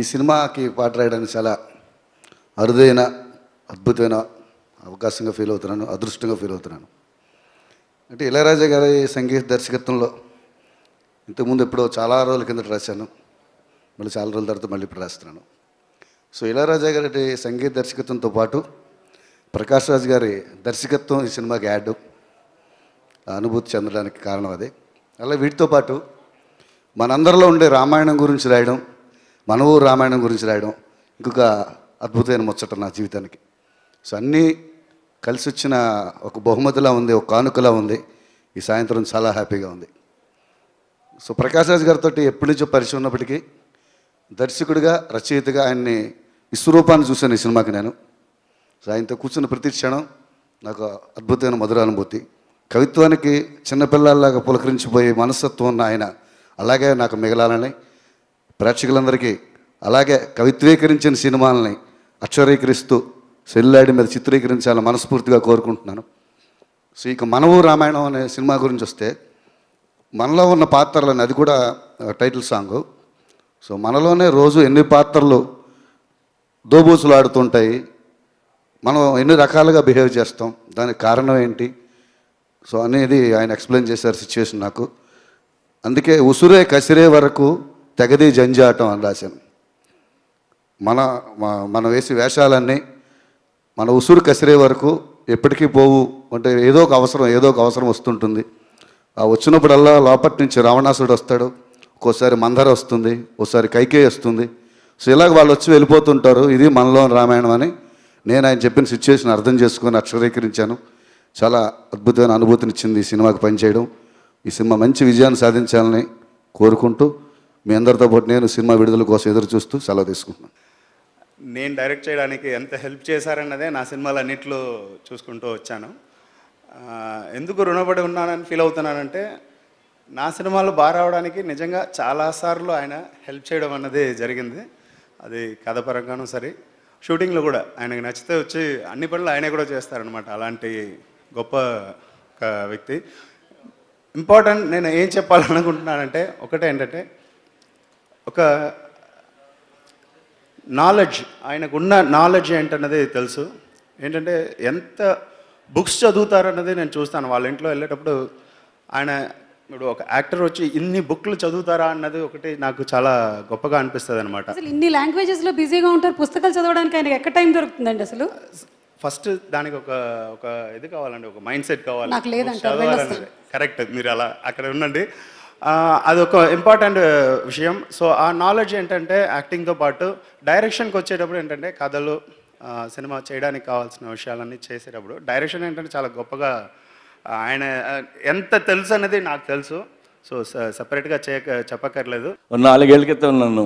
ఈ సినిమాకి పాట రాయడానికి చాలా అరుదైన అద్భుతమైన అవకాశంగా ఫీల్ అవుతున్నాను, అదృష్టంగా ఫీల్ అవుతున్నాను. అంటే ఇళయరాజా గారి సంగీత దర్శకత్వంలో ఇంతకుముందు ఎప్పుడో చాలా రోజుల కిందట రాశాను, మళ్ళీ చాలా రోజుల తర్వాత మళ్ళీ ఇప్పుడు రాస్తున్నాను. సో ఇళయరాజా గారి సంగీత దర్శకత్వంతో పాటు ప్రకాష్ రాజ్ గారి దర్శకత్వం ఈ సినిమాకి యాడ్ అనుభూతి చెందడానికి కారణం అదే. అలా వీటితో పాటు మనందరిలో ఉండే రామాయణం గురించి రాయడం, మన ఊరు రామాయణం గురించి రాయడం ఇంకొక అద్భుతమైన ముచ్చట నా జీవితానికి. సో అన్నీ కలిసి వచ్చిన ఒక బహుమతిలా ఉంది, ఒక కానుకలా ఉంది. ఈ సాయంత్రం చాలా హ్యాపీగా ఉంది. సో ప్రకాష్ రాజ్ గారితో ఎప్పటి నుంచో పరిచయం ఉన్నప్పటికీ దర్శకుడిగా, రచయితగా ఆయన్ని విశ్వరూపాన్ని చూశాను ఈ సినిమాకి నేను. సో ఆయనతో కూర్చున్న ప్రతి క్షణం నాకు అద్భుతమైన మధురానుభూతి. కవిత్వానికి చిన్నపిల్లల్లాగా పులకరించిపోయే మనస్తత్వం ఉన్న ఆయన అలాగే నాకు మిగలాలని, ప్రేక్షకులందరికీ అలాగే కవిత్వీకరించిన సినిమాలని అక్షరీకరిస్తూ సెల్లాడి మీద చిత్రీకరించాలని మనస్ఫూర్తిగా కోరుకుంటున్నాను. సో ఇక మనవు రామాయణం అనే సినిమా గురించి వస్తే, మనలో ఉన్న పాత్రలని, అది కూడా టైటిల్ సాంగు. సో మనలోనే రోజు ఎన్ని పాత్రలు దోబూచులు ఆడుతుంటాయి, మనం ఎన్ని రకాలుగా బిహేవ్ చేస్తాం, దానికి కారణం ఏంటి, సో అనేది ఆయన ఎక్స్ప్లెయిన్ చేశారు సిచ్యువేషన్ నాకు. అందుకే ఉసురే కసిరే వరకు తెగది జంజాటం అని రాశాను. మనం వేసే వేషాలన్నీ మన ఉసురు కసిరే వరకు ఎప్పటికీ పోవు. అంటే ఏదో ఒక అవసరం వస్తుంటుంది. ఆ వచ్చినప్పుడల్లా లోపటి నుంచి రావణాసుడు వస్తాడు, ఒక్కోసారి మందర వస్తుంది, ఒకసారి కైకేయి వస్తుంది. సో ఇలాగ వాళ్ళు వచ్చి వెళ్ళిపోతుంటారు. ఇది మనలో రామాయణం అని నేను ఆయన చెప్పిన సిచ్యువేషన్ అర్థం చేసుకొని అక్షరీకరించాను. చాలా అద్భుతమైన అనుభూతినిచ్చింది ఈ సినిమాకి పనిచేయడం. ఈ సినిమా మంచి విజయాన్ని సాధించాలని కోరుకుంటూ మీ అందరితో పాటు నేను సినిమా విడుదల కోసం ఎదురు చూస్తూ సెలవు తీసుకుంటున్నాను. నేను డైరెక్ట్ చేయడానికి ఎంత హెల్ప్ చేశారన్నదే నా సినిమాలు అన్నింటిలో చూసుకుంటూ వచ్చాను. ఎందుకు రుణపడి ఉన్నానని ఫీల్ అవుతున్నానంటే, నా సినిమాలు బాగా రావడానికి నిజంగా చాలాసార్లు ఆయన హెల్ప్ చేయడం అన్నది జరిగింది. అది కథ పరంగానూ సరే, షూటింగ్లో కూడా ఆయనకు నచ్చితే వచ్చి అన్ని పనులు ఆయనే కూడా చేస్తారనమాట. అలాంటి గొప్ప ఒక వ్యక్తి. ఇంపార్టెంట్ నేను ఏం చెప్పాలనుకుంటున్నానంటే, ఒకటే ఏంటంటే, ఒక నాలెడ్జ్, ఆయనకున్న నాలెడ్జ్ ఏంటన్నది తెలుసు. ఏంటంటే ఎంత బుక్స్ చదువుతారన్నది నేను చూస్తాను. వాళ్ళ ఇంట్లో వెళ్ళేటప్పుడు ఆయన ఇప్పుడు ఒక యాక్టర్ వచ్చి ఇన్ని బుక్లు చదువుతారా అన్నది ఒకటి నాకు చాలా గొప్పగా అనిపిస్తుంది అనమాట. అసలు ఇన్ని లాంగ్వేజెస్లో బిజీగా ఉంటారు, పుస్తకాలు చదవడానికి ఆయనకి ఎక్కడ టైం దొరుకుతుందండి అసలు? ఫస్ట్ దానికి ఒక ఇది కావాలండి, ఒక మైండ్ సెట్ కావాలి. నాకు లేదంటే కరెక్ట్, మీరు అలా అక్కడ ఉండండి. అదొక ఇంపార్టెంట్ విషయం. సో ఆ నాలెడ్జ్ ఏంటంటే యాక్టింగ్తో పాటు డైరెక్షన్కి వచ్చేటప్పుడు ఏంటంటే కథలు, సినిమా చేయడానికి కావాల్సిన విషయాలన్నీ చేసేటప్పుడు డైరెక్షన్ ఏంటంటే చాలా గొప్పగా ఆయన ఎంత తెలుసు అనేది నాకు తెలుసు. సో సపరేట్గా చెప్పక్కర్లేదు. 4 ఏళ్ల క్రితం నన్ను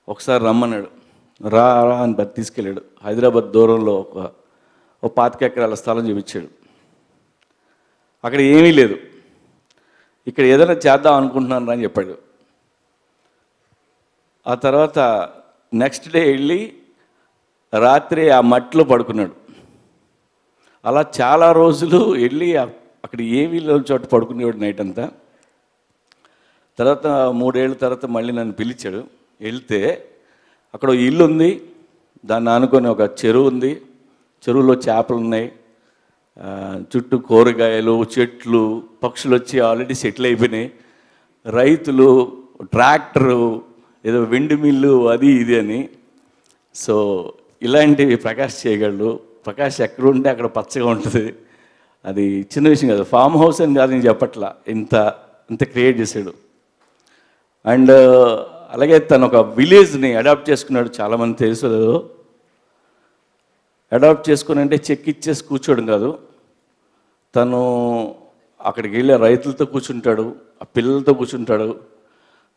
ఒకసారి రమ్మన్నాడు, రా అని తీసుకెళ్ళాడు. హైదరాబాద్ దూరంలో ఒక 25 ఎకరాల స్థలం చూపించాడు. అక్కడ ఏమీ లేదు, ఇక్కడ ఏదైనా చేద్దాం అనుకుంటున్నాను అని చెప్పాడు. ఆ తర్వాత నెక్స్ట్ డే వెళ్ళి రాత్రి ఆ మట్టిలో పడుకున్నాడు. అలా చాలా రోజులు వెళ్ళి అక్కడ ఏమీ లేని చోట పడుకునేవాడు నైట్ అంతా. తర్వాత 3 ఏళ్ళ తర్వాత మళ్ళీ నన్ను పిలిచాడు. వెళ్తే అక్కడ ఇల్లు ఉంది, దాన్ని ఆనుకొని ఒక చెరువు ఉంది, చెరువులో చేపలు ఉన్నాయి, చుట్టూ కూరగాయలు, చెట్లు, పక్షులు వచ్చి ఆల్రెడీ సెటిల్ అయిపోయినాయి, రైతులు, ట్రాక్టరు, ఏదో విండ్ మిల్లు, అది ఇది అని. సో ఇలాంటివి ప్రకాష్ చేయగలడు. ప్రకాష్ ఎక్కడ ఉంటే అక్కడ పచ్చగా ఉంటుంది. అది చిన్న విషయం కాదు, ఫామ్ హౌస్ అని కాదు నేను చెప్పట్లా, ఇంత క్రియేట్ చేశాడు. అండ్ అలాగే తను ఒక విలేజ్ని అడాప్ట్ చేసుకున్నాడు. చాలామంది తెలుసు, అడాప్ట్ చేసుకుని అంటే చెక్ ఇచ్చేసి కూర్చోడం కాదు, తను అక్కడికి వెళ్ళి రైతులతో కూర్చుంటాడు, ఆ పిల్లలతో కూర్చుంటాడు,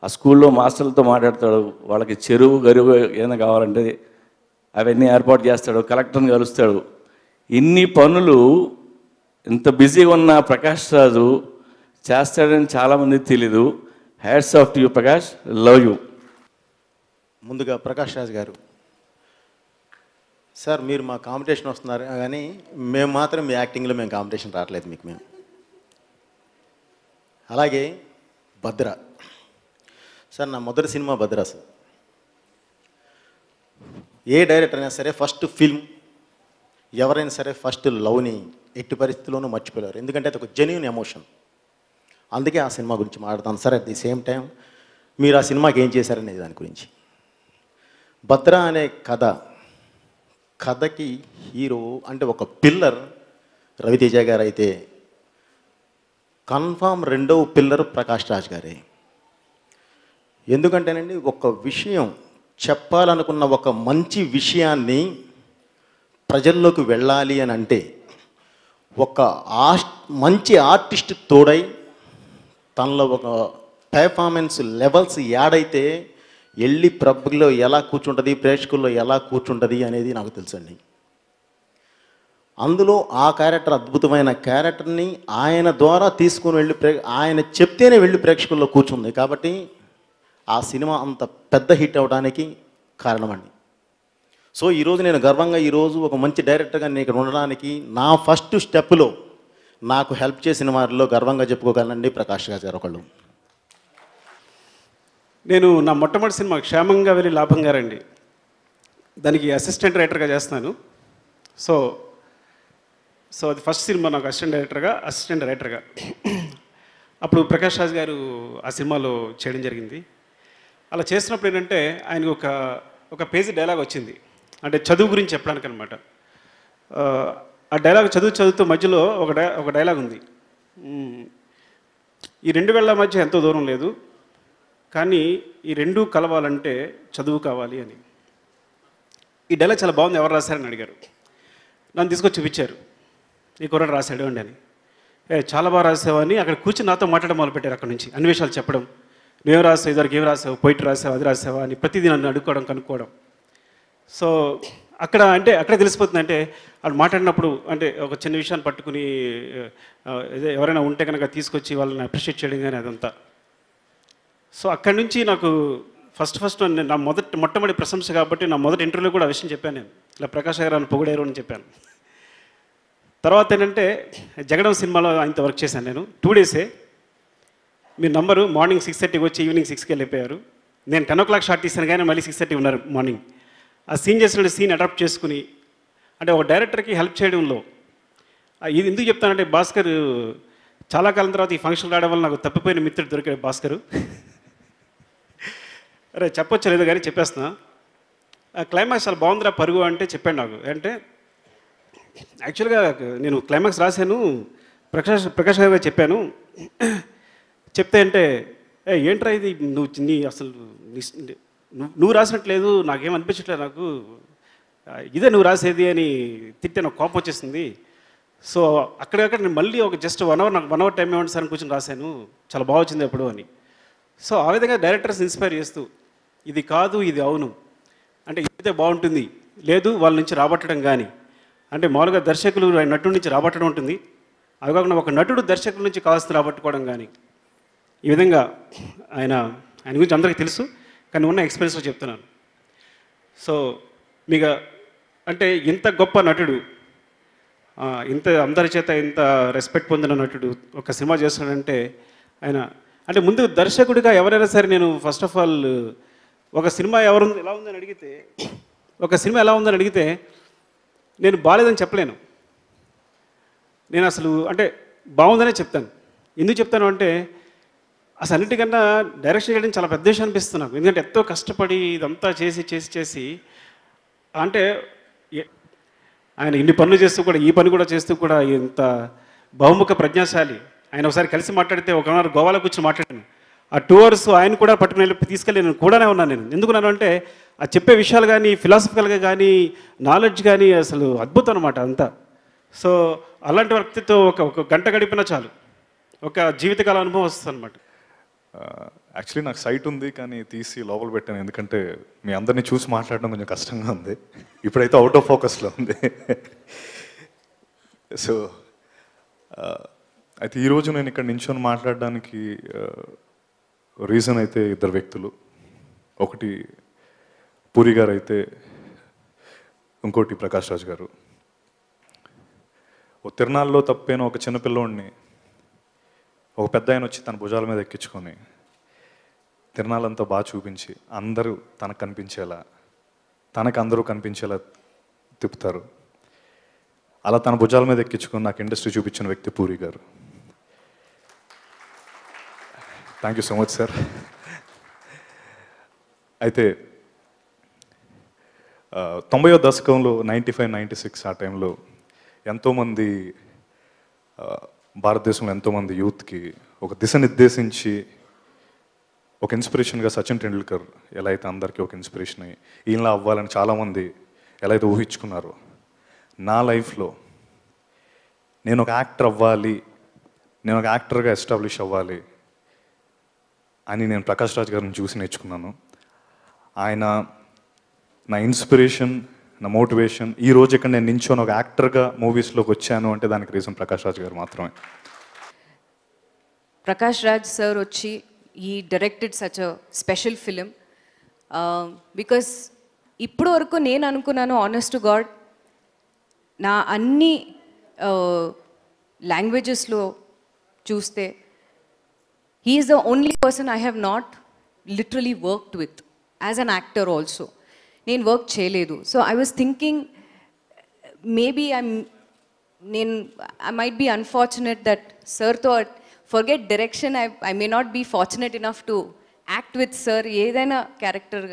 ఆ స్కూల్లో మాస్టర్లతో మాట్లాడతాడు, వాళ్ళకి చెరువు గరువు ఏదైనా కావాలంటే అవన్నీ ఏర్పాటు చేస్తాడు, కలెక్టర్ని కలుస్తాడు. ఇన్ని పనులు ఇంత బిజీగా ఉన్న ప్రకాష్ రాజు చేస్తాడని చాలామంది తెలీదు. Hats off to you Prakash, love you. ముందుగా ప్రకాష్ రాజ్ గారు, సార్ మీరు మా కాంపిటీషన్ వస్తున్నారు కానీ మేము మాత్రం మీ యాక్టింగ్లో మేము కాంపిటీషన్ రావట్లేదు మీకు మేము. అలాగే భద్ర సార్, నా మొదటి సినిమా భద్ర సార్. ఏ డైరెక్టర్ అయినా సరే ఫస్ట్ ఫిల్మ్ ఎవరైనా సరే ఫస్ట్ లవ్ని ఎట్టి పరిస్థితుల్లోనూ మర్చిపోలేరు. ఎందుకంటే అది ఒక జెన్యూన్ ఎమోషన్. అందుకే ఆ సినిమా గురించి మాట్లాడతాను sir. At the same time మీరు ఆ సినిమాకి ఏం చేశారనేది దాని గురించి. భద్ర అనే కథకి హీరో అంటే ఒక పిల్లర్ రవితేజ గారు అయితే కన్ఫామ్ రెండవ పిల్లర్ ప్రకాష్ రాజ్ గారే. ఎందుకంటేనండి ఒక విషయం చెప్పాలనుకున్న ఒక మంచి విషయాన్ని ప్రజల్లోకి వెళ్ళాలి అని అంటే ఒక మంచి ఆర్టిస్ట్ తోడై తనలో ఒక పెర్ఫార్మెన్స్ లెవెల్స్ యాడైతే వెళ్ళి పబ్లో ఎలా కూర్చుంటుంది, ప్రేక్షకుల్లో ఎలా కూర్చుంటుంది అనేది నాకు తెలుసండి. అందులో ఆ క్యారెక్టర్ అద్భుతమైన క్యారెక్టర్ని ఆయన ద్వారా తీసుకుని వెళ్ళి ఆయన చెప్తేనే వెళ్ళి ప్రేక్షకుల్లో కూర్చుంది. కాబట్టి ఆ సినిమా అంత పెద్ద హిట్ అవడానికి కారణమండి. సో ఈరోజు నేను గర్వంగా ఈరోజు ఒక మంచి డైరెక్టర్గా నేను ఇక్కడ ఉండడానికి నా ఫస్ట్ స్టెప్లో నాకు హెల్ప్ చేసిన వారిలో గర్వంగా చెప్పుకోగలనండి ప్రకాష్ రాజ్ గారు ఒకళ్ళు. నేను నా మొట్టమొదటి సినిమా క్షేమంగా వెళ్ళి లాభంగా రండి, దానికి అసిస్టెంట్ రైటర్గా చేస్తున్నాను. సో అది ఫస్ట్ సినిమా నాకు అసిస్టెంట్ రైటర్గా. అప్పుడు ప్రకాష్ రాజ్ గారు ఆ సినిమాలో చేయడం జరిగింది. అలా చేసినప్పుడు ఏంటంటే ఆయనకు ఒక పేజీ డైలాగ్ వచ్చింది, అంటే చదువు గురించి చెప్పడానికి అనమాట. ఆ డైలాగ్ చదువుతూ మధ్యలో ఒక డైలాగ్ ఉంది, ఈ రెండు వేళ్ల మధ్య ఎంతో దూరం లేదు, కానీ ఈ రెండు కలవాలంటే చదువు కావాలి అని. ఈ డైలాగ్ చాలా బాగుంది, ఎవరు రాశారని అడిగారు. నన్ను తీసుకొచ్చి చూపించారు, ఈ కుర్రాడు రాశాడు అండి అని. చాలా బాగా రాసావని అక్కడ కూర్చొని నాతో మాట్లాడడం మొదలుపెట్టారు. అక్కడ నుంచి అన్ని విషయాలు చెప్పడం, నువ్వేం రాసావు, ఇదివరకు ఏం రాసావు, పోయిట్ రాసావు, అది రాసావా అని ప్రతిదీ నన్ను కనుక్కోవడం. సో అక్కడ తెలిసిపోతుంది. అంటే వాళ్ళు మాట్లాడినప్పుడు అంటే ఒక చిన్న విషయాన్ని పట్టుకుని ఎవరైనా ఉంటే కనుక తీసుకొచ్చి వాళ్ళని అప్రిషియేట్ చేయడం కానీ అదంతా. సో అక్కడి నుంచి నాకు ఫస్ట్ నా మొట్టమొదటి ప్రశంస కాబట్టి నా మొదటి ఇంటర్వ్యూలో కూడా ఆ విషయం చెప్పాను. నేను ఇలా ప్రకాష్ గారు అని పొగిడారు అని చెప్పాను. తర్వాత ఏంటంటే జగడం సినిమాలో ఆయనతో వర్క్ చేశాను నేను. 2 డేసే మీ నంబరు మార్నింగ్ 6:30కి వచ్చి ఈవినింగ్ 6కి వెళ్ళిపోయారు. నేను 10 o'clock షాట్ తీశాను కానీ మళ్ళీ 6:30 ఉన్నారు మార్నింగ్. ఆ సీన్ చేసిన సీన్ అడాప్ట్ చేసుకుని అంటే ఒక డైరెక్టర్కి హెల్ప్ చేయడంలో ఇది ఎందుకు చెప్తానంటే భాస్కర్ చాలా కాలం తర్వాత ఈ ఫంక్షన్ రావడం వల్ల నాకు తప్పిపోయిన మిత్రుడు దొరికాడు భాస్కర్. అరే చెప్పొచ్చు లేదు కానీ చెప్పేస్తున్నా. ఆ క్లైమాక్స్ చాలా బాగుందిరా పరుగు అంటే చెప్పాడు నాకు. అంటే యాక్చువల్గా నేను క్లైమాక్స్ రాశాను, ప్రకాష్ గారు చెప్పాను. చెప్తే అంటే ఏంట్రా ఇది నువ్వు రాసినట్లేదు, నాకేం అనిపించట్లేదు, నాకు ఇదే నువ్వు రాసేది అని తిట్టే నాకు కోపం వచ్చేసింది. సో అక్కడక్కడ నేను మళ్ళీ ఒక జస్ట్ 1 hour నాకు 1 hour టైం ఇవ్వండి సార్ అని కూర్చొని రాశాను, చాలా బాగా వచ్చింది ఎప్పుడు అని. సో ఆ విధంగా డైరెక్టర్స్ ఇన్స్పైర్ చేస్తూ ఇది కాదు ఇది అవును అంటే ఇదైతే బాగుంటుంది, లేదు వాళ్ళ నుంచి రాబట్టడం కానీ, అంటే మామూలుగా దర్శకులు నటుడి నుంచి రాబట్టడం ఉంటుంది, అది కాకుండా ఒక నటుడు దర్శకుల నుంచి కావాల్సిన రాబట్టుకోవడం కానీ, ఈ విధంగా ఆయన గురించి అందరికీ తెలుసు కానీ ఉన్న ఎక్స్పీరియన్స్లో చెప్తున్నాను. సో మీకు అంటే ఇంత గొప్ప నటుడు, ఇంత అందరి చేత ఇంత రెస్పెక్ట్ పొందిన నటుడు ఒక సినిమా చేస్తున్నాడంటే ఆయన అంటే ముందు దర్శకుడిగా ఎవరైనా సరే నేను ఫస్ట్ ఆఫ్ ఆల్ ఒక సినిమా ఎలా ఉందని అడిగితే నేను బాగాలేదని చెప్పలేను. నేను అసలు అంటే బాగుందనే చెప్తాను. ఎందుకు చెప్తాను అంటే అసలు అన్నిటికన్నా డైరెక్షన్ చేయడం చాలా పెద్ద విషయం అనిపిస్తుంది నాకు. ఎందుకంటే ఎంతో కష్టపడి ఇదంతా చేసి అంటే ఆయన ఇన్ని పనులు చేస్తూ కూడా ఈ పని కూడా చేస్తూ కూడా ఇంత బహుముఖ ప్రజ్ఞాశాలి. ఆయన ఒకసారి కలిసి మాట్లాడితే 1 hour గోవాలో కూర్చొని మాట్లాడాను. ఆ 2 hours ఆయన కూడా పట్టుకుని తీసుకెళ్ళి నేను కూడానే ఉన్నాను. నేను ఎందుకున్నాను అంటే ఆ చెప్పే విషయాలు కానీ ఫిలాసఫికల్గా కానీ నాలెడ్జ్ కానీ అసలు అద్భుతం అనమాట అంతా. సో అలాంటి వ్యక్తితో ఒక గంట గడిపినా చాలు, ఒక జీవితకాల అనుభవం వస్తుంది అనమాట. యాక్చువల్లీ నాకు సైట్ ఉంది కానీ తీసి లోపల పెట్టాను, ఎందుకంటే మీ అందరినీ చూసి మాట్లాడడం కొంచెం కష్టంగా ఉంది. ఇప్పుడైతే అవుట్ ఆఫ్ ఫోకస్లో ఉంది. సో అయితే ఈరోజు నేను ఇక్కడ నించొని మాట్లాడడానికి రీజన్ అయితే 2 వ్యక్తులు. ఒకటి పూరి గారు అయితే, ఇంకోటి ప్రకాష్ రాజ్ గారు. ఓ తిరునాళ్ళలో తప్పైన ఒక చిన్నపిల్లోడిని ఒక పెద్ద ఆయన వచ్చి తన భుజాల మీద ఎక్కించుకొని తిరునాళ్ళంతా బాగా చూపించి అందరూ తనకు కనిపించేలా తనకు అందరూ కనిపించేలా తిప్పుతారు. అలా తన భుజాల మీద ఎక్కించుకొని నాకు ఇండస్ట్రీ చూపించిన వ్యక్తి పూరి గారు. Thank you so much sir. అయితే 90వ దశకంలో 95, 96 ఆ టైంలో ఎంతోమంది భారతదేశంలో ఎంతోమంది యూత్కి ఒక దిశ నిర్దేశించి ఒక ఇన్స్పిరేషన్గా సచిన్ టెండూల్కర్ ఎలా అయితే అందరికీ ఒక ఇన్స్పిరేషన్ అయ్యి ఈయనలా అవ్వాలని చాలామంది ఎలా అయితే ఊహించుకున్నారో, నా లైఫ్లో నేను ఒక యాక్టర్ అవ్వాలి, నేను ఒక యాక్టర్గా ఎస్టాబ్లిష్ అవ్వాలి అని నేను ప్రకాష్ రాజ్ గారిని చూసి నేర్చుకున్నాను. ఆయన నా ఇన్స్పిరేషన్, నా మోటివేషన్. ఈ రోజు ఇక్కడ నేను నించొని ఒక యాక్టర్గా మూవీస్లోకి వచ్చాను అంటే దానికి రీజన్ ప్రకాష్ రాజ్ గారు మాత్రమే. ప్రకాష్ రాజ్ సార్ వచ్చి ఈ directed such a special film because ఇప్పుడు వరకు నేను అనుకున్నాను ఆనెస్ట్ టు గాడ్ నా అన్ని లాంగ్వేజెస్లో చూస్తే he is the only person I have not literally worked with as an actor also. నేను వర్క్ చేయలేదు. So I was thinking maybe I might be unfortunate that సర్తో forget direction I may not be fortunate enough to act with sir ఏదైనా character.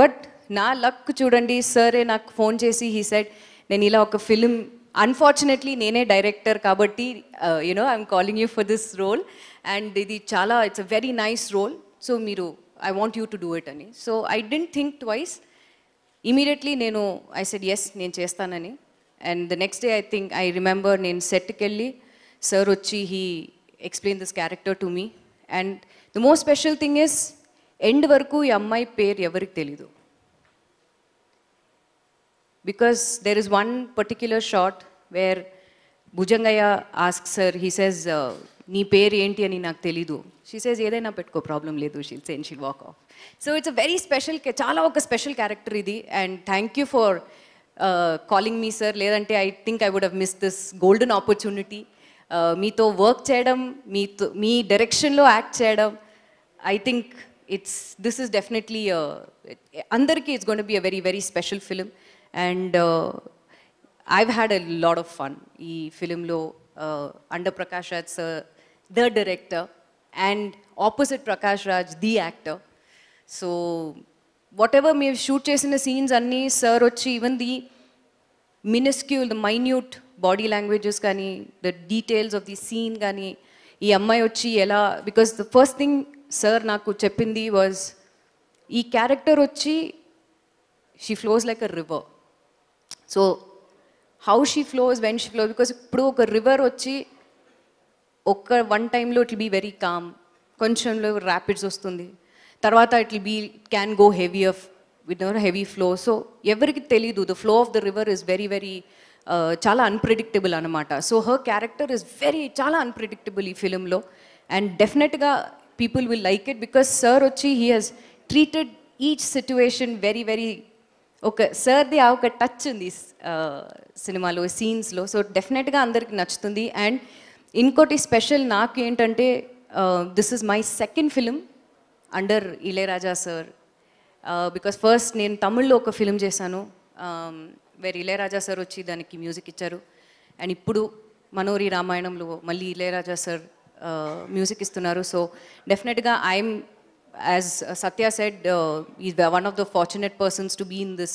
But నా luck చూడండి, సరే నాకు phone చేసి he said నేను ఇలా ఒక ఫిలిం, అన్ఫార్చునేట్లీ నేనే డైరెక్టర్ కాబట్టి you know I'm calling you for this role and ఇది చాలా it's a very nice role, so మీరు I want you to do it అని. So I didn't think twice, immediately నేను ఐ సెడ్ ఎస్ నేను చేస్తానని. And the next day I remember నేను సెట్కి వెళ్ళి సార్ వచ్చి he explain this character to me. And the most special thing is end వరకు ఈ అమ్మాయి పేరు ఎవరికి తెలీదు. Because there is one particular shot where Bhujangaya asks her, he says, nee per enti ani naaku telidu. She says, edaina petko problem ledu, she'll say and she'll walk off. So it's a very special, chala oka special character idi, and thank you for calling me sir. Ledante I think I would have missed this golden opportunity. Meeto work cheyadam, me direction lo act cheyadam, I think this is definitely andarki it's going to be a very very special film. And I've had a lot of fun ఈ ఫిలింలో under Prakash Raj sir, the director, and opposite Prakash Raj, the actor. So whatever మేము shoot చేసిన scenes అన్నీ sir వచ్చి even the minuscule, the minute body languages కానీ, the details of the scene కానీ, ఈ అమ్మాయి వచ్చి ఎలా, because the first thing sir నాకు చెప్పింది వాజ్ ఈ క్యారెక్టర్ వచ్చి she flows like a river. So how she flows, when she flows, because ఇప్పుడు ఒక రివర్ వచ్చి వన్ టైంలో it will be very calm, కొంచెంలో ర్యాపిడ్స్ వస్తుంది, తర్వాత it will be can go heavier with heavy flow. So ఎవరికి తెలీదు, the flow of the river is very very చాలా అన్ప్రిడిక్టబుల్ అనమాట. సో హర్ క్యారెక్టర్ ఇస్ చాలా అన్ప్రిడిక్టబుల్ ఈ ఫిలింలో. అండ్ డెఫినెట్గా people will like it because sir వచ్చి he has treated each situation very very, ఒక సార్ది ఆ ఒక టచ్ ఉంది సినిమాలో, సీన్స్లో. సో డెఫినెట్గా అందరికి నచ్చుతుంది. అండ్ ఇంకోటి స్పెషల్ నాకు ఏంటంటే this is my second film under Ilaiyaraaja sir. Because first నేను తమిళ్లో ఒక ఫిలిం చేశాను వేరే ఇళయరాజా సార్ వచ్చి దానికి మ్యూజిక్ ఇచ్చారు. అండ్ ఇప్పుడు మనోరి రామాయణంలో మళ్ళీ ఇళయరాజా సార్ మ్యూజిక్ ఇస్తున్నారు. సో డెఫినెట్గా I'm, as Satya said, he's one of the fortunate persons to be in this,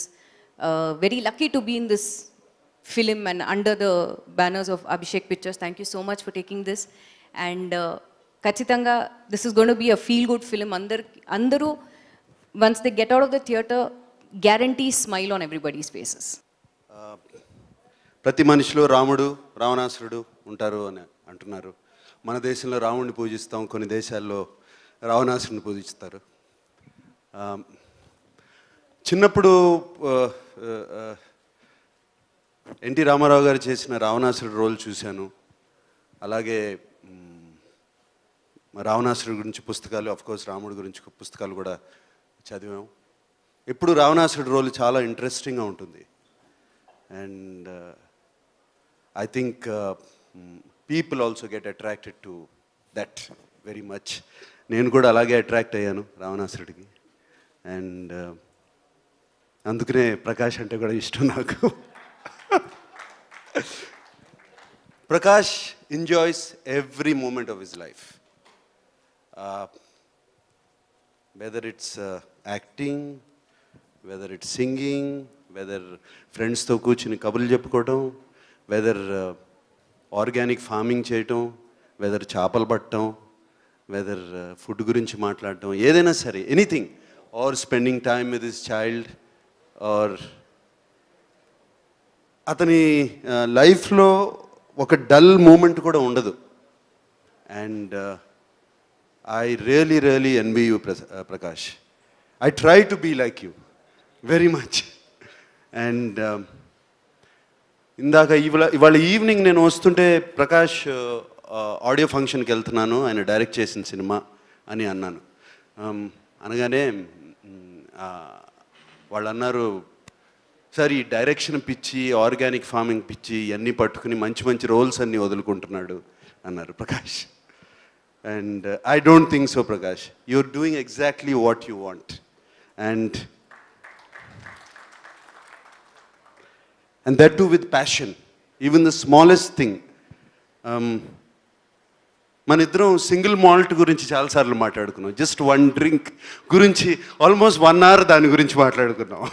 very lucky to be in this film and under the banners of Abhishek Pictures. Thank you so much for taking this. And Kachitanga, this is going to be a feel-good film. Andaru, once they get out of the theatre, guarantee smile on everybody's faces. ప్రతి మనిషిలో రాముడు, రావణాసురుడు ఉంటారు అని అంటున్నారు. మన దేశంలో రాముడిని పూజిస్తాం, కొన్ని దేశాల్లో రావణాసురుని పూజిస్తారు. చిన్నప్పుడు ఎన్టీ రామారావు గారు చేసిన రావణాసురుడు రోల్ చూశాను. అలాగే రావణాసురుడి గురించి పుస్తకాలు, అఫ్కోర్స్ రాముడి గురించి పుస్తకాలు కూడా చదివాం. ఇప్పుడు రావణాసురుడి రోల్ చాలా ఇంట్రెస్టింగ్గా ఉంటుంది. And I think people also get attracted to that very much. నేను కూడా అలాగే అట్రాక్ట్ అయ్యాను రావణాసురుడికి. అండ్ అందుకనే ప్రకాష్ అంటే కూడా ఇష్టం నాకు. Prakash enjoys every moment of his life, whether it's acting, whether it's singing, whether ఫ్రెండ్స్తో కూర్చుని కబుర్లు చెప్పుకోవటం, వెదర్ ఆర్గానిక్ ఫార్మింగ్ చేయటం, వెదర్ చేపలు పట్టడం, వెదర్ ఫుడ్ గురించి మాట్లాడటం, ఏదైనా సరే anything, or spending time with his child, or అతని లైఫ్లో ఒక డల్ మూమెంట్ కూడా ఉండదు. And I really envy you Prakash. I try to be like you very much. And ఇందాక ఇవాళ ఈవినింగ్ నేను వస్తుంటే ప్రకాష్ ఆడియో ఫంక్షన్కి వెళ్తున్నాను, ఆయన డైరెక్ట్ చేసిన సినిమా అని అన్నాను. అనగానే వాళ్ళు అన్నారు, సార్ ఈ డైరెక్షన్ పిచ్చి, ఆర్గానిక్ ఫార్మింగ్ పిచ్చి ఇవన్నీ పట్టుకుని మంచి మంచి రోల్స్ అన్నీ వదులుకుంటున్నాడు అన్నారు Prakash. And I don't think so Prakash, you're doing exactly what you want. And that too with passion, even the smallest thing. మన ఇద్దరం సింగిల్ మాల్ట్ గురించి చాలాసార్లు మాట్లాడుకున్నాం, జస్ట్ వన్ డ్రింక్ గురించి ఆల్మోస్ట్ 1 hour దాని గురించి మాట్లాడుకున్నాం.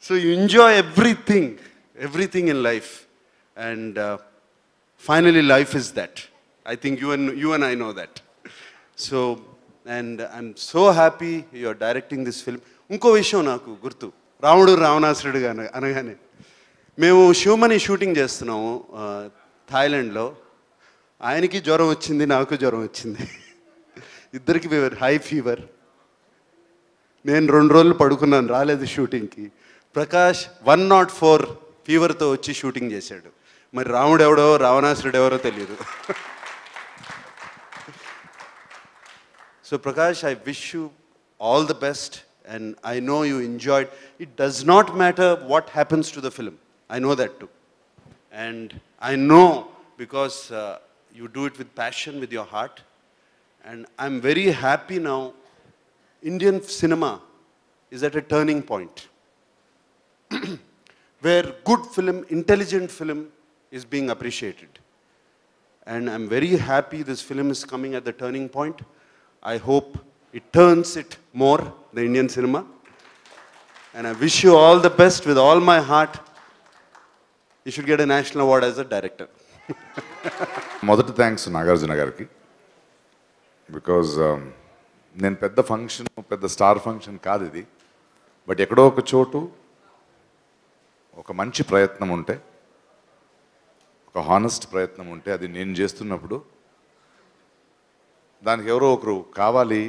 So you enjoy everything in life, and finally life is that. I think you and I know that. So and I'm so happy you are directing this film. ఇంకో విషయం నాకు గుర్తు, రాముడు రావణాసురుడు అనగానే మేము శివమణి షూటింగ్ చేస్తున్నాము థాయిలాండ్లో. ఆయనకి జ్వరం వచ్చింది, నాకు జ్వరం వచ్చింది, ఇద్దరికి హై ఫీవర్. నేను 2 రోజులు పడుకున్నాను, రాలేదు షూటింగ్కి. ప్రకాష్ 104 ఫీవర్తో వచ్చి షూటింగ్ చేశాడు. మరి రాముడు ఎవడో రావణాసురుడు ఎవరో తెలియదు. So Prakash, I wish you all the best, and I know you enjoyed. It does not matter what happens to the film. I know that too. And I know because you do it with passion, with your heart. And I'm very happy now. Indian cinema is at a turning point where good film, intelligent film is being appreciated. And I'm very happy this film is coming at the turning point. I hope it turns it more, the Indian cinema. And I wish you all the best with all my heart. You should get a national award as a director. మొదటి thanks Nagarjuna గారికి, because నేను పెద్ద star function కాదు ఇది, but ఎక్కడో ఒక చోటు ఒక మంచి ప్రయత్నం ఉంటే, ఒక హానెస్ట్ ప్రయత్నం ఉంటే, అది నేను చేస్తున్నప్పుడు దానికి ఎవరో ఒకరు కావాలి,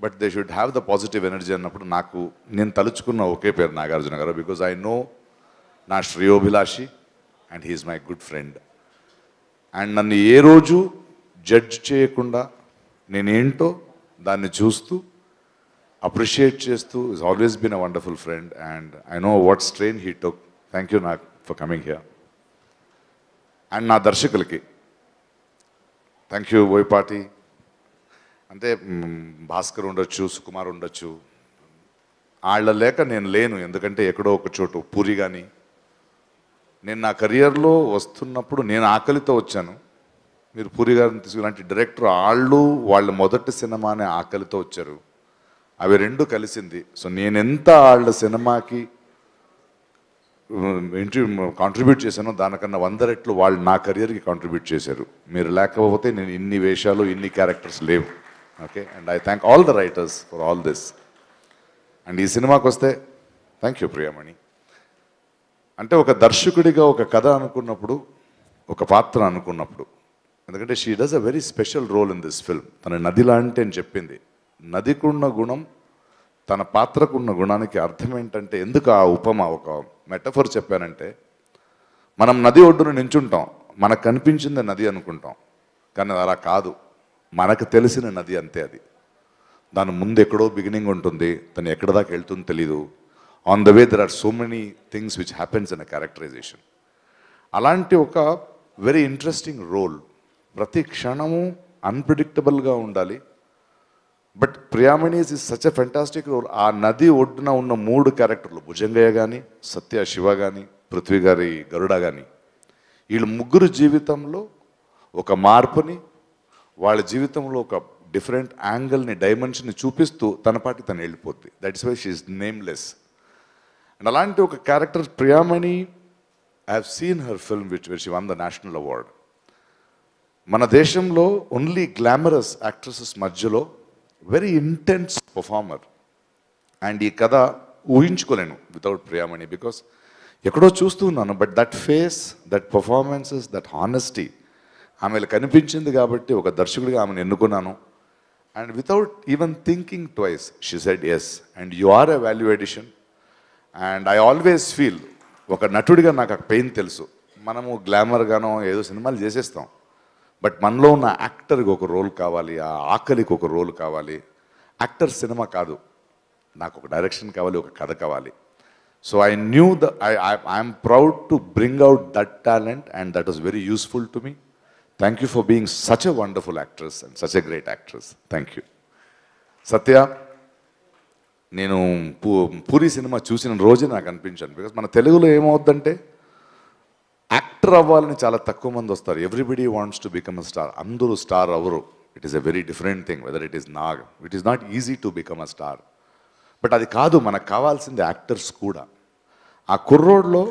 but they should have the positive energy అన్నప్పుడు నేను తలుచుకున్న ఒకే పేరు నాగార్జున గారు. బికాజ్ ఐ నో నా శ్రేయోభిలాషి and he's my good friend. And నన్ను ఏ రోజు జడ్జ్ చేయకుండా నేనేంటో దాన్ని చూస్తూ అప్రిషియేట్ చేస్తూ is always been a wonderful friend. And I know what strain he took. Thank you Nag for coming here. And నా దర్శకులకి థ్యాంక్ యూ. బోయపాటి అంటే భాస్కర్ ఉండొచ్చు, సుకుమార్ ఉండొచ్చు, వాళ్ళ లేక నేను లేను. ఎందుకంటే ఎక్కడో ఒక చోటు పూరి కానీ, నేను నా కెరియర్లో వస్తున్నప్పుడు నేను ఆకలితో వచ్చాను. మీరు పూరి గారిని తీసుకులాంటి డైరెక్టర్ వాళ్ళ మొదటి సినిమానే ఆకలితో వచ్చారు. అవి 2 కలిసింది. సో నేనెంత వాళ్ళ సినిమాకి కాంట్రిబ్యూట్ చేశానో దానికన్నా 100 రెట్లు వాళ్ళు నా కెరియర్కి కాంట్రిబ్యూట్ చేశారు. మీరు లేకపోతే నేను ఇన్ని వేషాలు, ఇన్ని క్యారెక్టర్స్ లేవు. Okay, and I thank all the writers for all this. And ఈ సినిమాకి వస్తే థ్యాంక్ యూ ప్రియమణి. అంటే ఒక దర్శకుడిగా ఒక కథ అనుకున్నప్పుడు, ఒక పాత్ర అనుకున్నప్పుడు, ఎందుకంటే she does a very special role in this film. తన నది లాంటి అని చెప్పింది. నదికున్న గుణం, తన పాత్రకున్న గుణానికి అర్థం ఏంటంటే, ఎందుకు ఆ ఉపమా, ఒక మెటఫర్ చెప్పానంటే, మనం నది ఒడ్డున నించుంటాం, మనకు కనిపించింది నది అనుకుంటాం, కానీ అలా కాదు. మనకు తెలిసిన నది అంతే. అది దాని ముందు ఎక్కడో బిగినింగ్ ఉంటుంది, తను ఎక్కడ దాకా వెళ్తుందో తెలీదు. On the way there are so many things which happens in a characterisation. అలాంటి ఒక వెరీ ఇంట్రెస్టింగ్ రోల్. ప్రతి క్షణము అన్ప్రిడిక్టబుల్గా ఉండాలి, but Priyamani's is such a fantastic role. ఆ నది ఒడ్డున ఉన్న 3 క్యారెక్టర్లు, భుజంగయ్య కానీ, సత్య శివ కానీ, పృథ్వీ గారి గరుడ కానీ, వీళ్ళు ముగ్గురు జీవితంలో ఒక మార్పుని, వాళ్ళ జీవితంలో ఒక డిఫరెంట్ యాంగిల్ని, డైమెన్షన్ని చూపిస్తూ తన పాటి తను వెళ్ళిపోద్ది. That's why she is nameless. And అలాంటి ఒక character Priyamani, I have seen her film which she won the national award. మన దేశంలో ఓన్లీ గ్లామరస్ యాక్ట్రసెస్ మధ్యలో వెరీ ఇంటెన్స్ పర్ఫార్మర్. అండ్ ఈ కథ ఊహించుకోలేను వితౌట్ ప్రియామణి, బికాస్ ఎక్కడో చూస్తూ ఉన్నాను. But that face, that performances, that honesty ఆమెలో కనిపించింది కాబట్టి ఒక దర్శకుడిగా ఆమెను ఎన్నుకున్నాను. And without even thinking twice she said yes, and you are a value edition. And I always feel, ఒక నటుడిగా నాకు ఆ పెయిన్ తెలుసు. మనము గ్లామర్గానో ఏదో సినిమాలు చేసేస్తాం, బట్ మనలో ఉన్న యాక్టర్కి ఒక రోల్ కావాలి, ఆ ఆకలికి ఒక రోల్ కావాలి. యాక్టర్ సినిమా కాదు, నాకు ఒక డైరెక్షన్ కావాలి, ఒక కథ కావాలి. So I knew I'm proud to bring out that talent, and that was very useful to me. Thank you for being such a wonderful actress and such a great actress. Thank you. Satya, నేను Puri cinema చూసిన రోజే నాకు అనిపించాను. Because మన తెలుగులో ఏమవుద్దంటే, actor అవ్వాలని చాలా తక్కువ మంది వస్తారు. Everybody wants to become a star. అందరూ స్టార్ అవ్వరు. It is a very different thing whether it is Nag. It is not easy to become a star. But అది కాదు, మనకు కావాల్సింది యాక్టర్స్ కూడా. ఆ కుర్రోడ్లో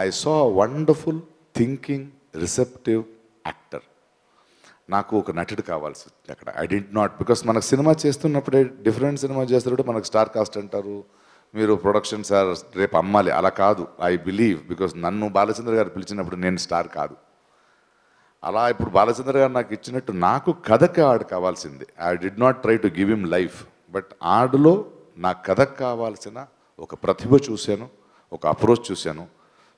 I saw wonderful thinking receptive actor. నాకు ఒక నటుడు కావాల్సి అక్కడ. ఐ డింట్ నాట్, బికాస్ మనకు సినిమా చేస్తున్నప్పుడే డిఫరెంట్ సినిమా చేస్తున్నప్పుడు మనకు స్టార్ కాస్ట్ అంటారు, మీరు ప్రొడక్షన్ సార్ రేపు అమ్మాలి. అలా కాదు. ఐ బిలీవ్, బికాస్ నన్ను బాలచంద్ర గారు పిలిచినప్పుడు నేను స్టార్ కాదు. అలా ఇప్పుడు బాలచంద్ర గారు నాకు ఇచ్చినట్టు నాకు కథకి ఆడు కావాల్సింది. I did not try to give him life, but ఆడులో నా కథకు కావాల్సిన ఒక ప్రతిభ చూశాను, ఒక అప్రోచ్ చూశాను.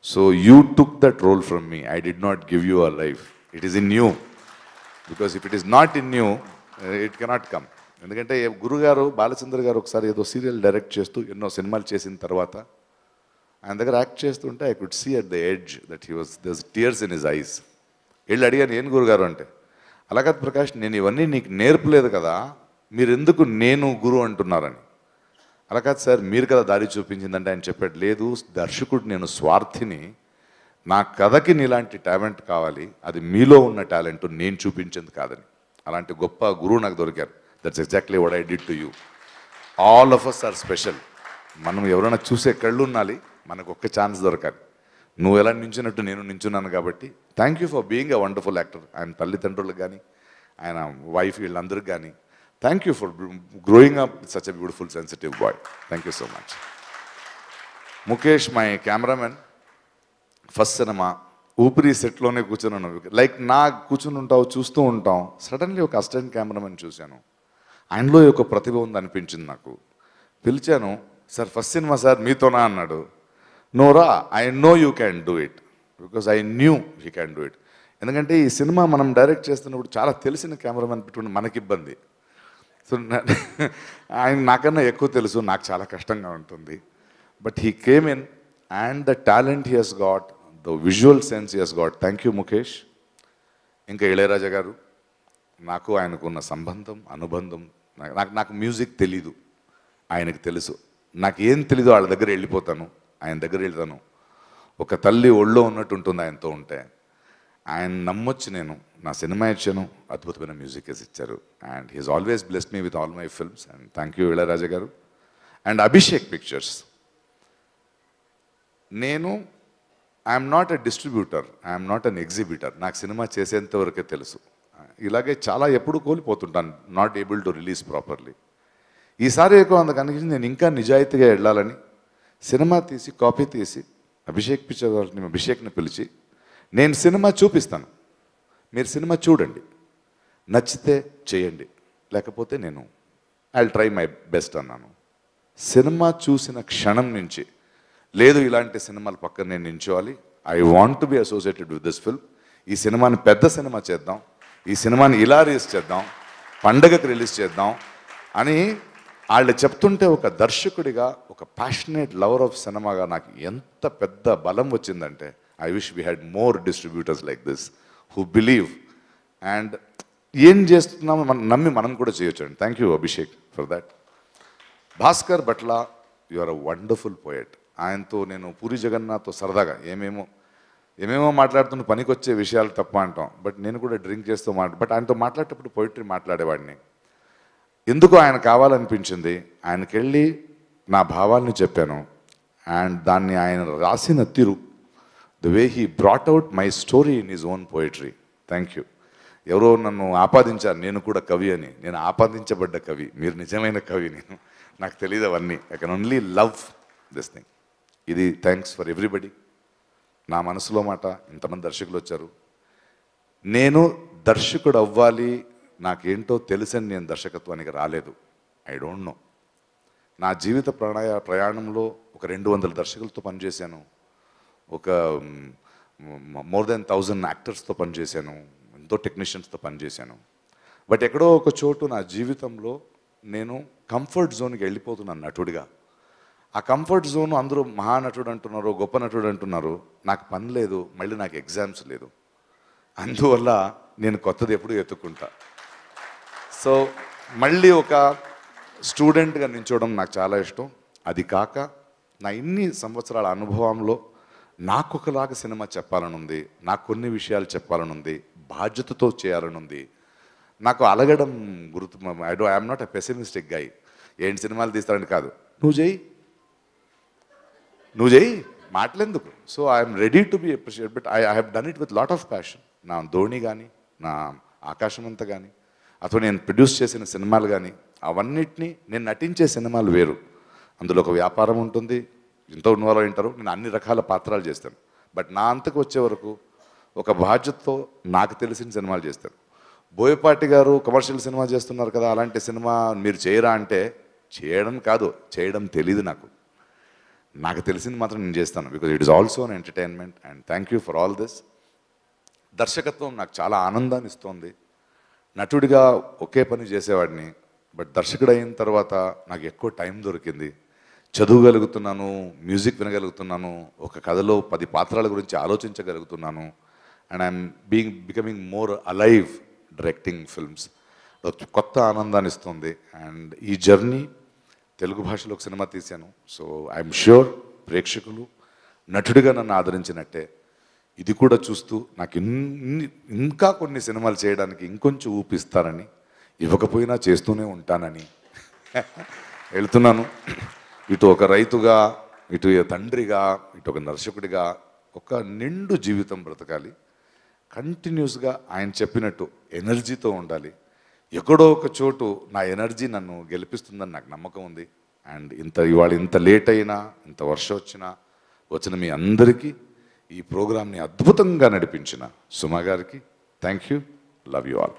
So you took that role from me. I did not give you a life. It is in you. Because if it is not in you, it cannot come. ఎందుకంటే గురుగారు బాలచంద్ర గారు ఒకసారి ఏదో సీరియల్ డైరెక్ట్ చేస్తూ ఎన్నో సినిమాలు చేసిన తర్వాత ఆయన దగ్గర యాక్ట్ చేస్తుంటే I could see at the edge that he was there tears in his eyes. వెళ్ళి అడిగాను, ఏం గురుగారు అంటే, అలాగే ప్రకాష్, నేను ఇవన్నీ నీకు నేర్పలేదు కదా, మీరు ఎందుకు నేను గురు అంటున్నారని. అలా కాదు సార్, మీరు కదా దారి చూపించిందంటే ఆయన చెప్పాడు, లేదు దర్శకుడు నేను స్వార్థిని, నా కథకి నీలాంటి టాలెంట్ కావాలి, అది మీలో ఉన్న టాలెంట్ నేను చూపించింది కాదని. అలాంటి గొప్ప గురువు నాకు దొరికారు. That's exactly what I did to you. All of us are special. మనం ఎవరైనా చూసే కళ్ళు ఉండాలి, మనకు ఒక్క ఛాన్స్ దొరకాలి. నువ్వు ఎలా నించున్నట్టు నేను నించున్నాను కాబట్టి thank you for being a wonderful actor. ఆయన తల్లిదండ్రులకు కానీ, ఆయన వైఫ్, వీళ్ళందరికీ కానీ thank you for growing up such a beautiful sensitive boy. Thank you so much. Mukesh, my cameraman, first cinema Oopiri సెట్లోనే కూర్చున్నాను. లైక్ నా కూర్చుని ఉంటావు, చూస్తూ ఉంటాం. సడన్లీ ఒక అసిస్టెంట్ కెమెరామెన్ చూశాను, ఆయనలో ఒక ప్రతిభ ఉంది అనిపించింది నాకు. పిలిచాను, సార్ ఫస్ట్ సినిమా సార్ మీతోనా అన్నాడు. నోరా, I know you can do it, because I knew he can do it. ఎందుకంటే ఈ సినిమా మనం డైరెక్ట్ చేస్తున్నప్పుడు చాలా తెలిసిన కెమెరామెన్ పెట్టుకుంటే మనకి ఇబ్బంది. సో ఆయన నాకన్నా ఎక్కువ తెలుసు, నాకు చాలా కష్టంగా ఉంటుంది. But he came in and the talent he has got, the visual sense he has got. Thank you Mukesh. ఇంకా ఇళయరాజా గారు, నాకు ఆయనకున్న సంబంధం, అనుబంధం, నాకు మ్యూజిక్ తెలీదు, ఆయనకు తెలుసు. నాకు ఏం తెలీదు వాళ్ళ దగ్గర వెళ్ళిపోతాను, ఆయన దగ్గర వెళ్తాను. ఒక తల్లి ఒళ్ళో ఉన్నట్టు ఉంటుంది ఆయనతో ఉంటే. ఆయన నమ్మొచ్చి నేను నా సినిమా ఇచ్చాను, అద్భుతమైన మ్యూజిక్ ఇచ్చారు. And he's always blessed me with all my films. And thank you Ilaiyaraaja garu. And Abhishek Pictures, నేను I'm not a distributor, I'm not an exhibitor. నాకు సినిమా చేసేంత వరకే తెలుసు. ఇలాగే చాలా ఎప్పుడు కోల్పోతుంటాను, not able to release properly. ఈసారి ఎక్కువ అందుకు అనిపించింది, నేను ఇంకా నిజాయితీగా వెళ్ళాలని సినిమా తీసి, కాపీ తీసి అభిషేక్ పిక్చర్ వాళ్ళని, అభిషేక్ని పిలిచి నేను సినిమా చూపిస్తాను, మీరు సినిమా చూడండి, నచ్చితే చేయండి, లేకపోతే నేను I will try my best అన్నాను. సినిమా చూసిన క్షణం నుంచి, లేదు ఇలాంటి సినిమాల పక్కన నేను నించోవాలి, I want to be associated with this film. ఈ సినిమాని పెద్ద సినిమా చేద్దాం, ఈ సినిమాని ఇలా రిలీజ్ చేద్దాం, పండగకి రిలీజ్ చేద్దాం అని వాళ్ళు చెప్తుంటే ఒక దర్శకుడిగా, ఒక ప్యాషనేట్ లవర్ ఆఫ్ సినిమాగా నాకు ఎంత పెద్ద బలం వచ్చిందంటే, I wish we had more distributors like this who believe. And ఏం చేస్తున్నామో మనం నమ్మి మనం కూడా చేయొచ్చు అండి. Thank you Abhishek for that. Bhaskar Bhatla, you are a wonderful poet. ఆయనతో నేను పూరి జగన్నాథ్తో సరదాగా ఏమేమో మాట్లాడుతున్న పనికొచ్చే విషయాలు తప్ప అంటాం, బట్ నేను కూడా డ్రింక్ చేస్తూ బట్ ఆయనతో మాట్లాడేటప్పుడు పోయిటరీ మాట్లాడేవాడిని. ఎందుకు ఆయన కావాలనిపించింది, ఆయనకి వెళ్ళి నా భావాల్ని చెప్పాను. అండ్ దాన్ని ఆయన రాసిన తీరు, the way he brought out my story in his own poetry. Thank you. ఎవరో నన్ను ఆపాదించారు నేను కూడా కవి అని. నేను ఆపాదించబడ్డ కవి, మీరు నిజమైన కవి. నాకు తెలియదు అవన్నీ. I can only love this thing. ఇది థ్యాంక్స్ ఫర్ ఎవ్రీబడి. నా మనసులో మాట, ఇంతమంది దర్శకులు వచ్చారు. నేను దర్శకుడు అవ్వాలి, నాకేంటో తెలుసని నేను దర్శకత్వానికి రాలేదు. I don't know. నా జీవిత ప్రయాణంలో ఒక 200 దర్శకులతో పనిచేశాను, ఒక మోర్ దెన్ 1000 యాక్టర్స్తో పనిచేశాను, ఎంతో టెక్నీషియన్స్తో పనిచేశాను. బట్ ఎక్కడో ఒక చోటు నా జీవితంలో నేను కంఫర్ట్ జోన్కి వెళ్ళిపోతున్నాను నటుడిగా. ఆ కంఫర్ట్ జోన్ అందరూ మహానటుడు అంటున్నారు, గొప్ప నటుడు అంటున్నారు. నాకు పని లేదు, మళ్ళీ నాకు ఎగ్జామ్స్ లేదు. అందువల్ల నేను కొత్తది ఎప్పుడు ఎత్తుక్కుంటా. సో మళ్ళీ ఒక స్టూడెంట్గా నించోవడం నాకు చాలా ఇష్టం. అది కాక నా ఇన్ని సంవత్సరాల అనుభవంలో నాకు ఒకలాగా సినిమా చెప్పాలని ఉంది, నాకు కొన్ని విషయాలు చెప్పాలని ఉంది, బాధ్యతతో చేయాలని ఉంది. నాకు అలగడం గుర్తు. I'm not a pessimistic guy. ఏంటి సినిమాలు తీస్తారని కాదు, నువ్వు చెయ్యి మాటలెందుకు. So I'm ready to be appreciate, but I have done it with lot of passion. నా ధోని కానీ, నా ఆకాశమంతా కానీ, అథవా నేను ప్రొడ్యూస్ చేసిన సినిమాలు కానీ, అవన్నిటినీ నేను నటించే సినిమాలు వేరు. అందులో ఒక వ్యాపారం ఉంటుంది, ఎంతో ఇన్వాల్వ్ ఉంటారు. నేను అన్ని రకాల పాత్రలు చేస్తాను. బట్ నా అంతకు వచ్చే వరకు ఒక బాధ్యతతో నాకు తెలిసిన సినిమాలు చేస్తాను. బోయపాటి గారు కమర్షియల్ సినిమా చేస్తున్నారు కదా, అలాంటి సినిమా మీరు చేయరా అంటే, చేయడం కాదు, చేయడం తెలీదు నాకు తెలిసింది మాత్రం నేను చేస్తాను. Because it is also an entertainment. And thank you for all this. దర్శకత్వం నాకు చాలా ఆనందాన్ని ఇస్తోంది. నటుడిగా ఒకే పని చేసేవాడిని, బట్ దర్శకుడు అయిన తర్వాత నాకు ఎక్కువ టైం దొరికింది. చదవగలుగుతున్నాను, మ్యూజిక్ వినగలుగుతున్నాను, ఒక కథలో 10 పాత్రల గురించి ఆలోచించగలుగుతున్నాను. And I'm becoming more alive directing films. కొత్త ఆనందాన్ని ఇస్తుంది. అండ్ ఈ జర్నీ తెలుగు భాషలో ఒక సినిమా తీశాను. సో ఐఎమ్ ష్యూర్ ప్రేక్షకులు నటుడిగా నన్ను ఆదరించినట్టే ఇది కూడా చూస్తూ నాకు ఇంకా కొన్ని సినిమాలు చేయడానికి ఇంకొంచెం ఊపిస్తారని, ఇవ్వకపోయినా చేస్తూనే ఉంటానని వెళ్తున్నాను. ఇటు ఒక రైతుగా, ఇటు తండ్రిగా, ఇటు ఒక దర్శకుడిగా ఒక నిండు జీవితం బ్రతకాలి. కంటిన్యూస్గా ఆయన చెప్పినట్టు ఎనర్జీతో ఉండాలి. ఎక్కడో ఒక చోటు నా ఎనర్జీ నన్ను గెలిపిస్తుందని నాకు నమ్మకం ఉంది. అండ్ ఇవాళ ఇంత లేట్ అయినా, ఇంత వర్షం వచ్చిన మీ అందరికీ, ఈ ప్రోగ్రామ్ని అద్భుతంగా నడిపించిన సుమా గారికి thank you. Love you all.